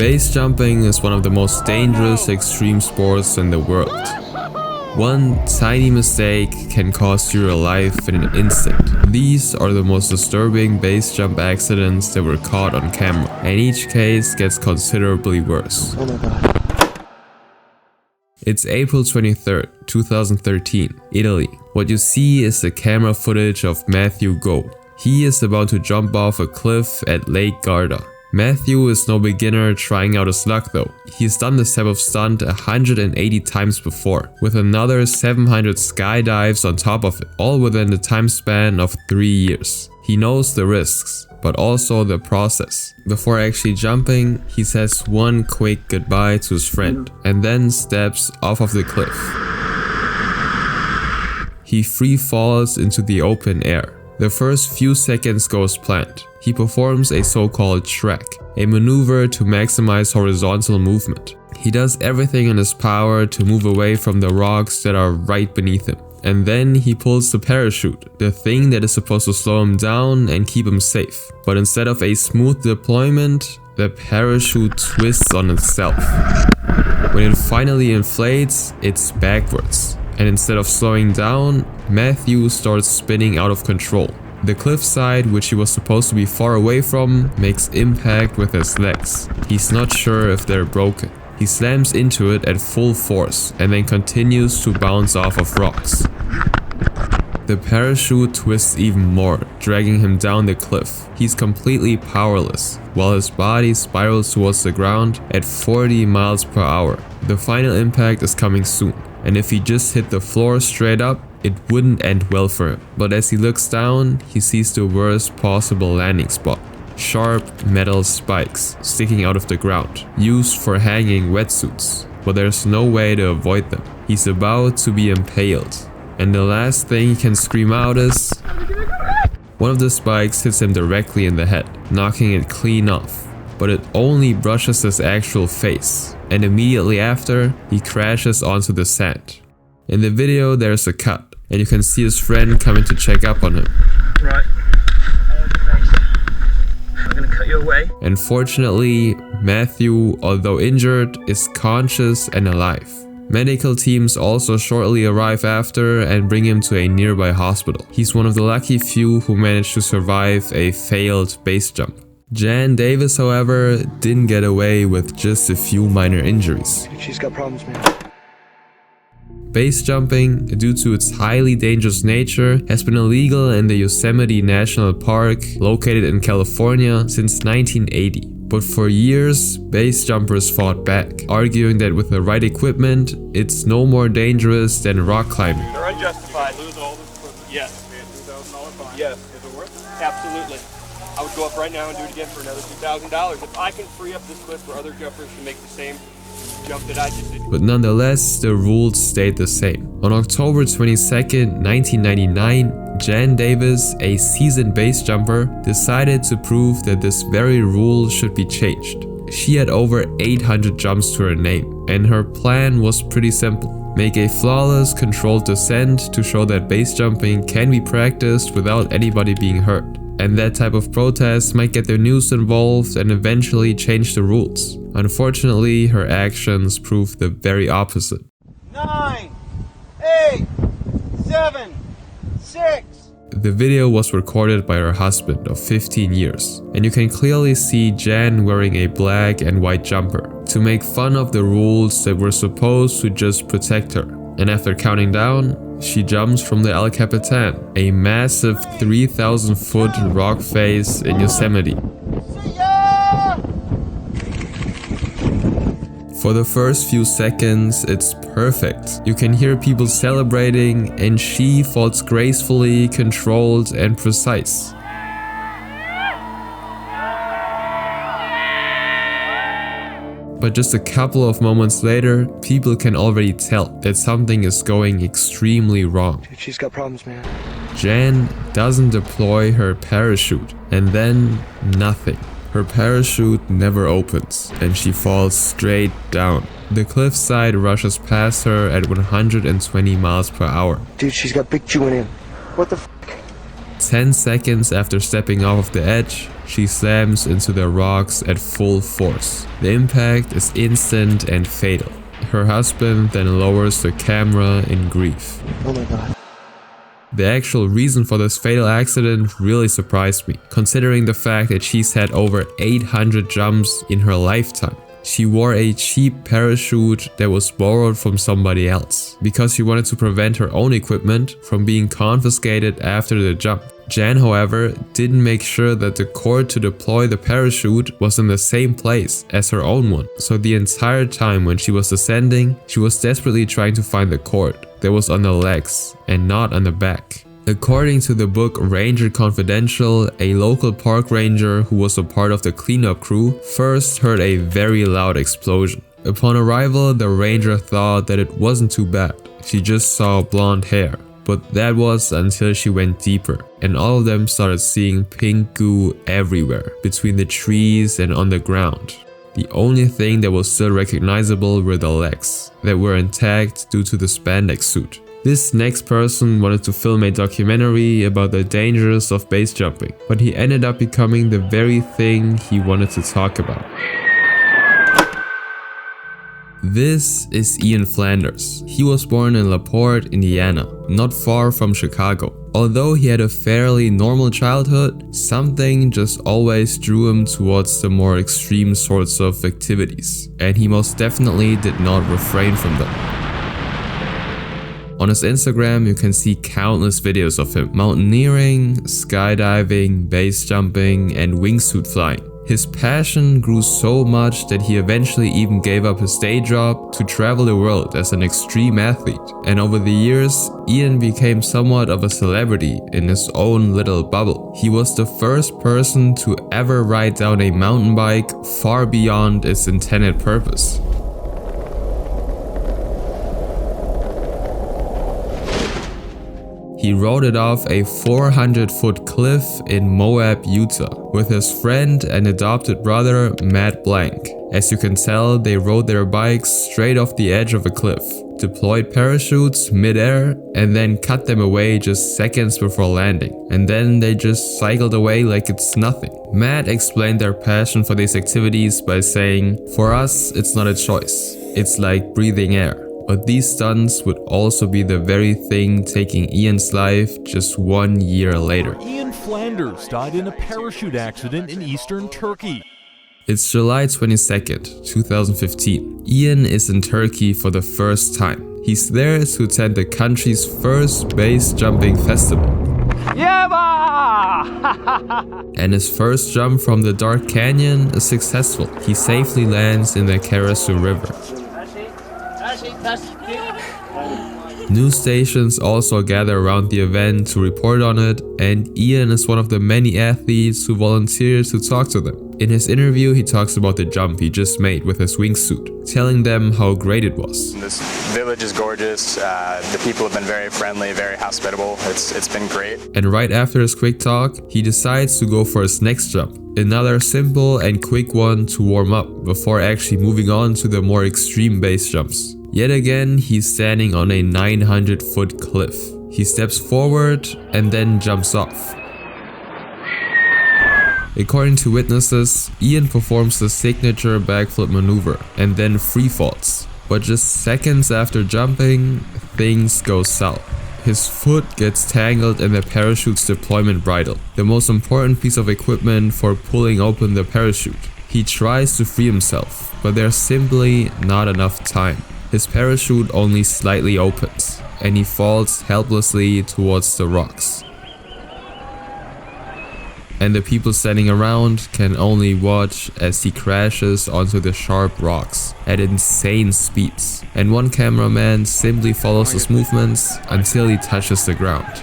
Base jumping is one of the most dangerous extreme sports in the world. One tiny mistake can cost you your life in an instant. These are the most disturbing base jump accidents that were caught on camera, and each case gets considerably worse. Oh my god. It's April 23rd, 2013, Italy. What you see is the camera footage of Matthew Go. He is about to jump off a cliff at Lake Garda. Matthew is no beginner trying out his luck though. He's done this type of stunt 180 times before, with another 700 skydives on top of it, all within the time span of 3 years. He knows the risks, but also the process. Before actually jumping, he says one quick goodbye to his friend, and then steps off of the cliff. He free falls into the open air. The first few seconds go as planned. He performs a so-called track, a maneuver to maximize horizontal movement. He does everything in his power to move away from the rocks that are right beneath him. And then he pulls the parachute, the thing that is supposed to slow him down and keep him safe. But instead of a smooth deployment, the parachute twists on itself. When it finally inflates, it's backwards. And instead of slowing down, Matthew starts spinning out of control. The cliffside, which he was supposed to be far away from, makes impact with his legs. He's not sure if they're broken. He slams into it at full force and then continues to bounce off of rocks. The parachute twists even more, dragging him down the cliff. He's completely powerless, while his body spirals towards the ground at 40 miles per hour. The final impact is coming soon, and if he just hit the floor straight up, it wouldn't end well for him. But as he looks down, he sees the worst possible landing spot. Sharp metal spikes sticking out of the ground, used for hanging wetsuits, but there's no way to avoid them. He's about to be impaled, and the last thing he can scream out is... One of the spikes hits him directly in the head, knocking it clean off, but it only brushes his actual face, and immediately after, he crashes onto the sand. In the video, there's a cut, and you can see his friend coming to check up on him. Right. I'm gonna cut you away. And fortunately, Matthew, although injured, is conscious and alive. Medical teams also shortly arrive after and bring him to a nearby hospital. He's one of the lucky few who managed to survive a failed base jump. Jan Davis, however, didn't get away with just a few minor injuries. She's got problems, man. Base jumping, due to its highly dangerous nature, has been illegal in the Yosemite National Park, located in California, since 1980. But for years, base jumpers fought back, arguing that with the right equipment, it's no more dangerous than rock climbing. They're unjustified. Lose all this equipment. Yes. $2,000 fine. Yes. Is it worth it? Absolutely. I would go up right now and do it again for another $2,000. If I can free up this cliff for other jumpers to make the same jump that I just did. But nonetheless, the rules stayed the same. On October 22nd, 1999, Jan Davis, a seasoned base jumper, decided to prove that this very rule should be changed. She had over 800 jumps to her name, and her plan was pretty simple. Make a flawless, controlled descent to show that base jumping can be practiced without anybody being hurt. And that type of protest might get the news involved and eventually change the rules. Unfortunately, her actions proved the very opposite. 9, 8, 7, 6. The video was recorded by her husband of 15 years, and you can clearly see Jan wearing a black and white jumper to make fun of the rules that were supposed to just protect her. And after counting down, she jumps from the El Capitan, a massive 3,000-foot rock face in Yosemite. For the first few seconds, it's perfect. You can hear people celebrating, and she falls gracefully, controlled, and precise. But just a couple of moments later, people can already tell that something is going extremely wrong. She's got problems, man. Jan doesn't deploy her parachute, and then nothing. Her parachute never opens, and she falls straight down. The cliffside rushes past her at 120 miles per hour. Dude, she's got big chewing in. What the f***? 10 seconds after stepping off of the edge, She slams into the rocks at full force. The impact is instant and fatal. Her husband then lowers the camera in grief. Oh my god. The actual reason for this fatal accident really surprised me, considering the fact that she's had over 800 jumps in her lifetime. She wore a cheap parachute that was borrowed from somebody else, because she wanted to prevent her own equipment from being confiscated after the jump. Jan, however, didn't make sure that the cord to deploy the parachute was in the same place as her own one. So the entire time when she was ascending, she was desperately trying to find the cord that was on the legs and not on the back. According to the book Ranger Confidential, a local park ranger who was a part of the cleanup crew first heard a very loud explosion. Upon arrival, the ranger thought that it wasn't too bad. She just saw blonde hair. But that was until she went deeper, and all of them started seeing pink goo everywhere, between the trees and on the ground. The only thing that was still recognizable were the legs, that were intact due to the spandex suit. This next person wanted to film a documentary about the dangers of base jumping, but he ended up becoming the very thing he wanted to talk about. This is Ian Flanders. He was born in LaPorte, Indiana, not far from Chicago. Although he had a fairly normal childhood, something just always drew him towards the more extreme sorts of activities, and he most definitely did not refrain from them. On his Instagram, you can see countless videos of him mountaineering, skydiving, base jumping, and wingsuit flying. His passion grew so much that he eventually even gave up his day job to travel the world as an extreme athlete. And over the years, Ian became somewhat of a celebrity in his own little bubble. He was the first person to ever ride down a mountain bike far beyond its intended purpose. He rode it off a 400-foot cliff in Moab, Utah, with his friend and adopted brother, Matt Blank. As you can tell, they rode their bikes straight off the edge of a cliff, deployed parachutes mid-air, and then cut them away just seconds before landing. And then they just cycled away like it's nothing. Matt explained their passion for these activities by saying, "For us, it's not a choice. It's like breathing air." But these stunts would also be the very thing taking Ian's life just 1 year later. Ian Flanders died in a parachute accident in eastern Turkey. It's July 22nd, 2015. Ian is in Turkey for the first time. He's there to attend the country's first base jumping festival. And his first jump from the dark canyon is successful. He safely lands in the Karasu River. News stations also gather around the event to report on it, and Ian is one of the many athletes who volunteers to talk to them. In his interview, he talks about the jump he just made with his wingsuit, telling them how great it was. This village is gorgeous. The people have been very friendly, very hospitable. It's been great. And right after his quick talk, he decides to go for his next jump. Another simple and quick one to warm up before actually moving on to the more extreme base jumps. Yet again, he's standing on a 900-foot cliff. He steps forward and then jumps off. According to witnesses, Ian performs the signature backflip maneuver and then free falls. But just seconds after jumping, things go south. His foot gets tangled in the parachute's deployment bridle, the most important piece of equipment for pulling open the parachute. He tries to free himself, but there's simply not enough time. His parachute only slightly opens, and he falls helplessly towards the rocks. And the people standing around can only watch as he crashes onto the sharp rocks at insane speeds. And one cameraman simply follows his movements until he touches the ground.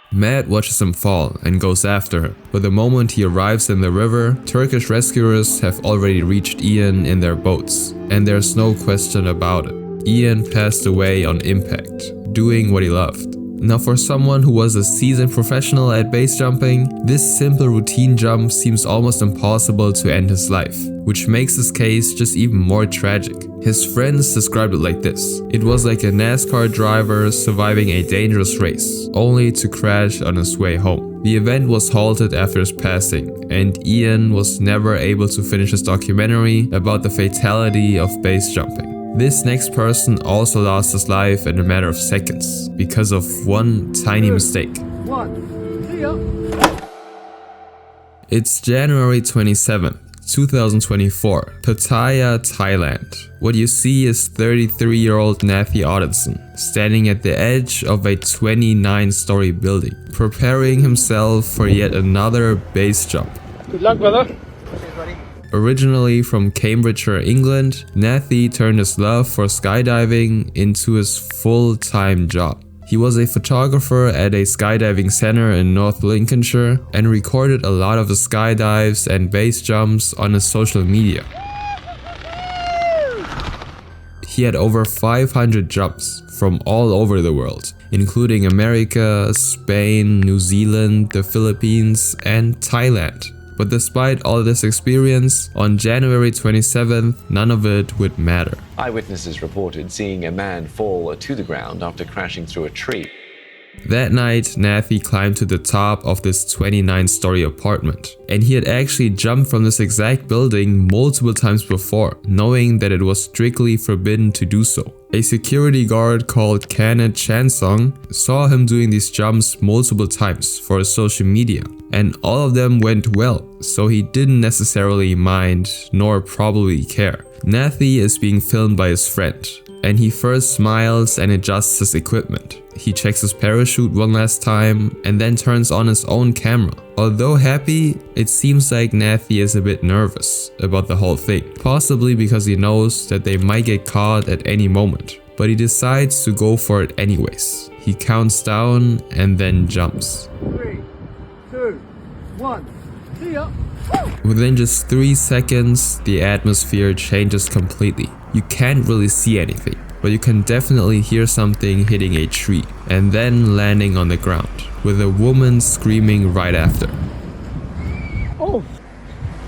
Matt watches him fall and goes after him, but the moment he arrives in the river, Turkish rescuers have already reached Ian in their boats, and there's no question about it. Ian passed away on impact, doing what he loved. Now, for someone who was a seasoned professional at base jumping, this simple routine jump seems almost impossible to end his life, which makes his case just even more tragic. His friends described it like this: it was like a NASCAR driver surviving a dangerous race, only to crash on his way home. The event was halted after his passing, and Ian was never able to finish his documentary about the fatality of base jumping. This next person also lost his life in a matter of seconds because of one tiny mistake. It's January 27th. 2024, Pattaya, Thailand. What you see is 33-year-old Nathy Odinson standing at the edge of a 29-story building, preparing himself for yet another base jump. Good luck, brother. Originally from Cambridgeshire, England, Nathy turned his love for skydiving into his full-time job. He was a photographer at a skydiving center in North Lincolnshire and recorded a lot of the skydives and base jumps on his social media. He had over 500 jumps from all over the world, including America, Spain, New Zealand, the Philippines, and Thailand. But despite all this experience, on January 27th, none of it would matter. Eyewitnesses reported seeing a man fall to the ground after crashing through a tree. That night, Nathy climbed to the top of this 29-story apartment, and he had actually jumped from this exact building multiple times before, knowing that it was strictly forbidden to do so. A security guard called Kenneth Chansong saw him doing these jumps multiple times for his social media, and all of them went well, so he didn't necessarily mind nor probably care. Nathy is being filmed by his friend, and he first smiles and adjusts his equipment. He checks his parachute one last time and then turns on his own camera. Although happy, it seems like Nathy is a bit nervous about the whole thing, possibly because he knows that they might get caught at any moment. But he decides to go for it anyways. He counts down and then jumps. 3, 2, 1, see ya! Within just 3 seconds, the atmosphere changes completely. You can't really see anything, but you can definitely hear something hitting a tree and then landing on the ground, with a woman screaming right after. Oh!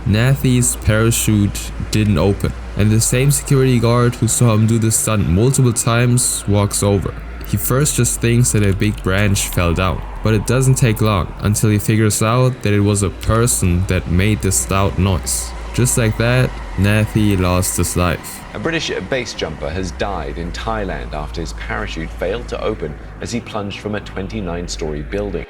Nathy's parachute didn't open, and the same security guard who saw him do this stunt multiple times walks over. He first just thinks that a big branch fell down, but it doesn't take long until he figures out that it was a person that made this loud noise. Just like that, Nathy lost his life. A British base jumper has died in Thailand after his parachute failed to open as he plunged from a 29-story building.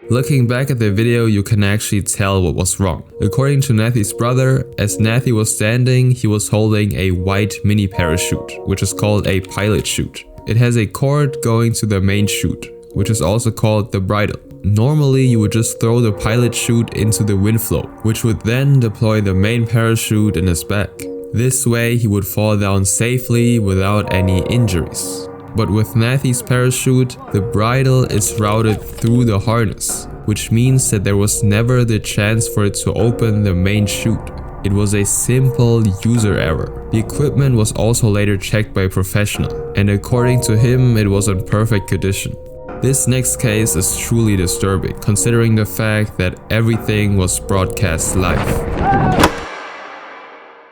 Looking back at the video, you can actually tell what was wrong. According to Nathy's brother, as Nathy was standing, he was holding a white mini parachute, which is called a pilot chute. It has a cord going to the main chute, which is also called the bridle. Normally, you would just throw the pilot chute into the wind flow, which would then deploy the main parachute in his back. This way, he would fall down safely without any injuries. But with Nathy's parachute, the bridle is routed through the harness, which means that there was never the chance for it to open the main chute. It was a simple user error. The equipment was also later checked by a professional, and according to him, it was in perfect condition. This next case is truly disturbing, considering the fact that everything was broadcast live.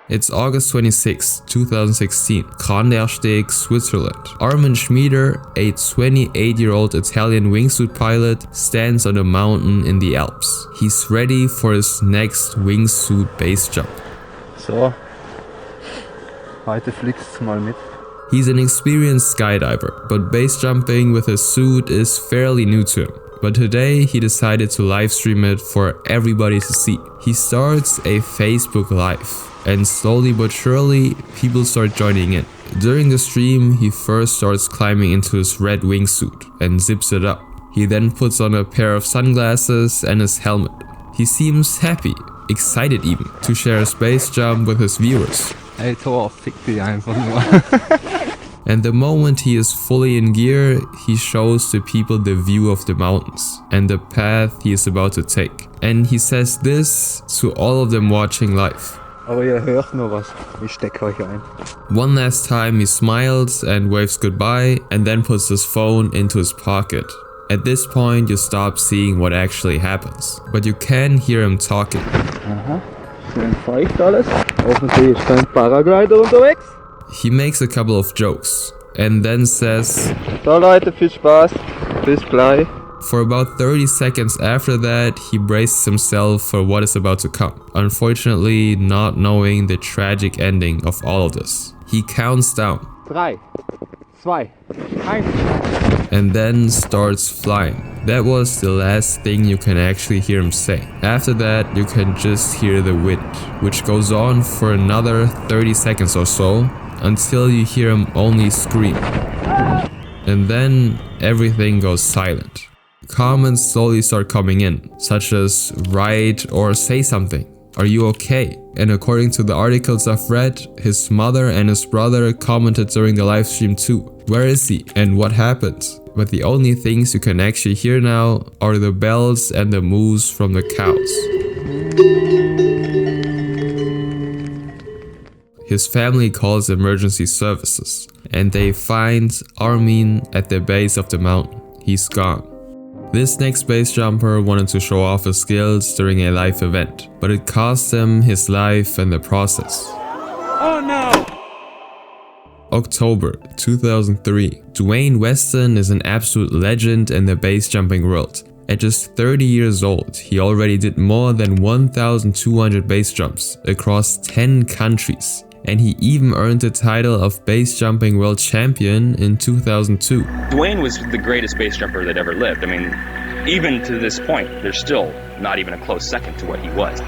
It's August 26, 2016, Krandersteg, Switzerland. Armin Schmieder, a 28-year-old Italian wingsuit pilot, stands on a mountain in the Alps. He's ready for his next wingsuit base jump. So, heute fliegt's mal mit. He's an experienced skydiver, but base jumping with his suit is fairly new to him. But today he decided to live stream it for everybody to see. He starts a Facebook Live, and slowly but surely people start joining in. During the stream, he first starts climbing into his red wingsuit and zips it up. He then puts on a pair of sunglasses and his helmet. He seems happy, excited even, to share his base jump with his viewers. Ey, Thor, fick dich einfach nur. And the moment he is fully in gear, he shows the people the view of the mountains and the path he is about to take. And he says this to all of them watching live. Aber ihr hört noch was. Ich stecke euch ein. One last time he smiles and waves goodbye and then puts his phone into his pocket. At this point you stop seeing what actually happens, but you can hear him talking. Aha, schön feucht alles. Offensichtlich ist kein Paraglider unterwegs. He makes a couple of jokes and then says, So Leute, viel Spaß. Bis gleich. For about 30 seconds after that, he braces himself for what is about to come, unfortunately not knowing the tragic ending of all of this. He counts down 3, 2, 1. and then starts flying. That was the last thing you can actually hear him say. After that, you can just hear the wind, which goes on for another 30 seconds or so, until you hear him only scream. And then everything goes silent. Comments slowly start coming in, such as write or say something. Are you okay? And according to the articles I've read, his mother and his brother commented during the live stream too. Where is he and what happened? But the only things you can actually hear now are the bells and the moos from the cows. His family calls emergency services, and they find Armin at the base of the mountain. He's gone. This next base jumper wanted to show off his skills during a live event, but it cost him his life in the process. Oh no! October 2003. Dwayne Weston is an absolute legend in the base jumping world. At just 30 years old, he already did more than 1,200 base jumps across 10 countries. And he even earned the title of base jumping world champion in 2002. Dwayne was the greatest base jumper that ever lived. I mean, even to this point, there's still not even a close second to what he was.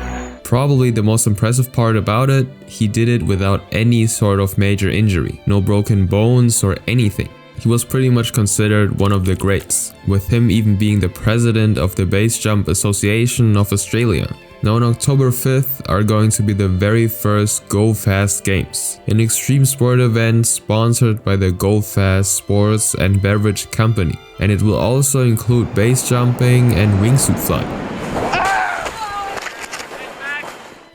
Probably the most impressive part about it, he did it without any sort of major injury, no broken bones or anything. He was pretty much considered one of the greats, with him even being the president of the Base Jump Association of Australia. Now on October 5th are going to be the very first Go Fast Games, an extreme sport event sponsored by the Go Fast Sports and Beverage Company, and it will also include base jumping and wingsuit flying.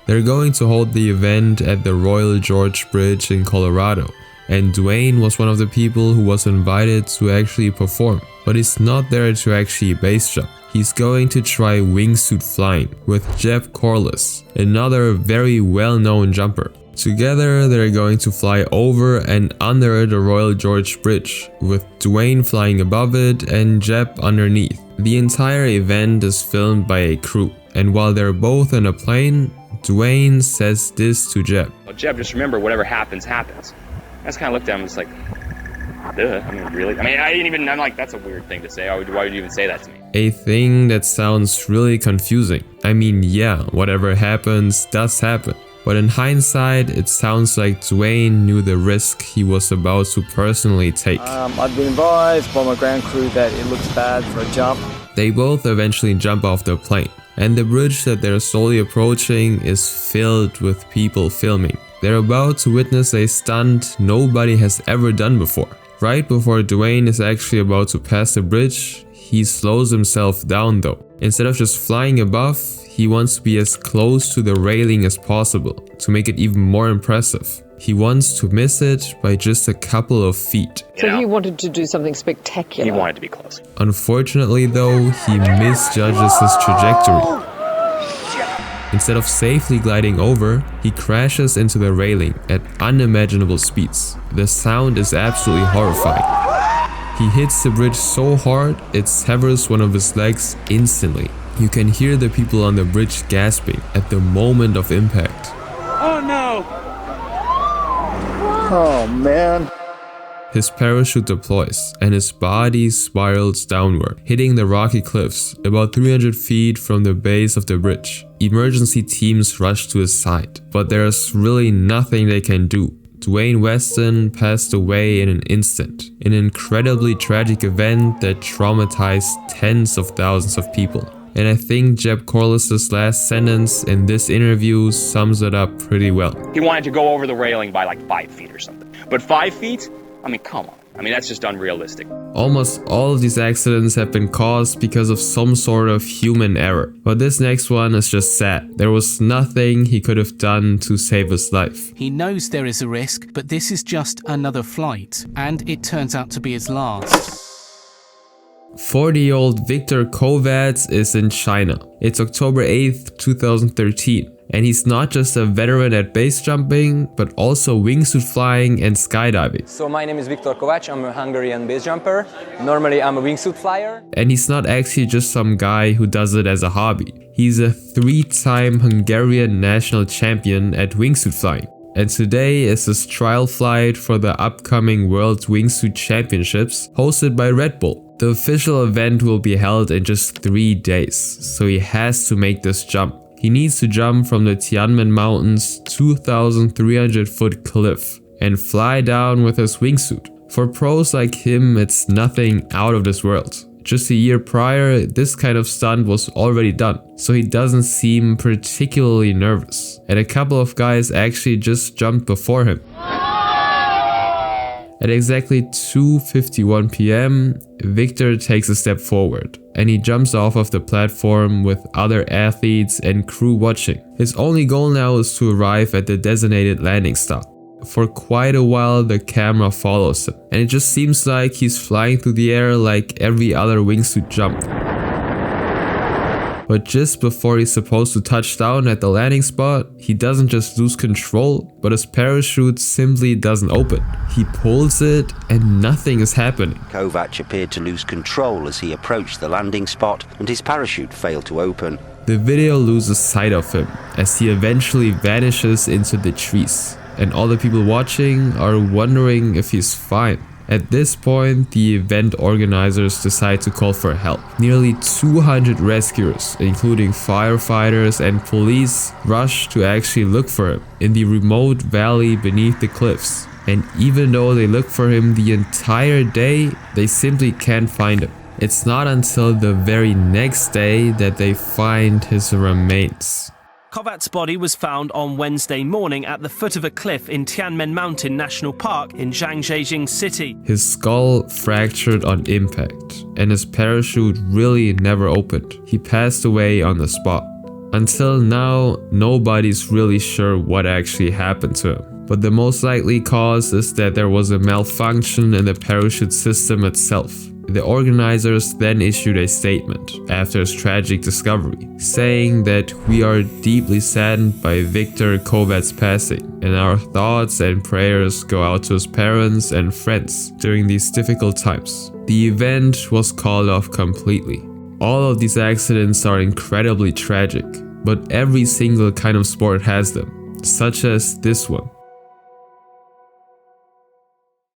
They're going to hold the event at the Royal George Bridge in Colorado, and Dwayne was one of the people who was invited to actually perform, but he's not there to actually base jump. He's going to try wingsuit flying with Jeb Corliss, another very well-known jumper. Together, they're going to fly over and under the Royal George Bridge, with Dwayne flying above it and Jeb underneath. The entire event is filmed by a crew, and while they're both in a plane, Dwayne says this to Jeb. Well, Jeb, just remember, whatever happens, happens. I just kind of looked at him and was like, duh, I mean, really? I mean, I'm like, that's a weird thing to say. Why would you even say that to me? A thing that sounds really confusing. I mean, yeah, whatever happens does happen. But in hindsight, it sounds like Dwayne knew the risk he was about to personally take. I've been advised by my ground crew that it looks bad for a jump. They both eventually jump off the plane, and the bridge that they're slowly approaching is filled with people filming. They're about to witness a stunt nobody has ever done before. Right before Dwayne is actually about to pass the bridge, he slows himself down though. Instead of just flying above, he wants to be as close to the railing as possible to make it even more impressive. He wants to miss it by just a couple of feet. So he wanted to do something spectacular. He wanted to be close. Unfortunately though, he misjudges his trajectory. Instead of safely gliding over, he crashes into the railing at unimaginable speeds. The sound is absolutely horrifying. He hits the bridge so hard, it severs one of his legs instantly. You can hear the people on the bridge gasping at the moment of impact. Oh no! Oh man. His parachute deploys and his body spirals downward, hitting the rocky cliffs about 300 feet from the base of the bridge. Emergency teams rush to his side, but there's really nothing they can do. Dwayne Weston passed away in an instant, an incredibly tragic event that traumatized tens of thousands of people. And I think Jeb Corliss's last sentence in this interview sums it up pretty well. He wanted to go over the railing by like 5 feet or something. But 5 feet? I mean, come on. I mean, that's just unrealistic. Almost all of these accidents have been caused because of some sort of human error. But this next one is just sad. There was nothing he could have done to save his life. He knows there is a risk, but this is just another flight, and it turns out to be his last. 40-year-old Victor Kovacs is in China. It's October 8th, 2013. And he's not just a veteran at base jumping, but also wingsuit flying and skydiving. So my name is Viktor Kovács, I'm a Hungarian base jumper. Normally I'm a wingsuit flyer. And he's not actually just some guy who does it as a hobby. He's a 3-time Hungarian national champion at wingsuit flying. And today is his trial flight for the upcoming World Wingsuit Championships hosted by Red Bull. The official event will be held in just 3 days, so he has to make this jump. He needs to jump from the Tianmen Mountains 2,300 foot cliff and fly down with his wingsuit. For pros like him, it's nothing out of this world. Just a year prior, this kind of stunt was already done, so he doesn't seem particularly nervous. And a couple of guys actually just jumped before him. At exactly 2:51 PM, Victor takes a step forward and he jumps off of the platform with other athletes and crew watching. His only goal now is to arrive at the designated landing stop. For quite a while the camera follows him and it just seems like he's flying through the air like every other wingsuit jump. But just before he's supposed to touch down at the landing spot, he doesn't just lose control, but his parachute simply doesn't open. He pulls it and nothing is happening. Kovács appeared to lose control as he approached the landing spot and his parachute failed to open. The video loses sight of him as he eventually vanishes into the trees, and all the people watching are wondering if he's fine. At this point, the event organizers decide to call for help. Nearly 200 rescuers, including firefighters and police, rush to actually look for him in the remote valley beneath the cliffs. And even though they look for him the entire day, they simply can't find him. It's not until the very next day that they find his remains. Kovács' body was found on Wednesday morning at the foot of a cliff in Tianmen Mountain National Park in Zhangjiajing City. His skull fractured on impact, and his parachute really never opened. He passed away on the spot. Until now, nobody's really sure what actually happened to him. But the most likely cause is that there was a malfunction in the parachute system itself. The organizers then issued a statement after his tragic discovery, saying that we are deeply saddened by Viktor Kovács' passing, and our thoughts and prayers go out to his parents and friends during these difficult times. The event was called off completely. All of these accidents are incredibly tragic, but every single kind of sport has them, such as this one.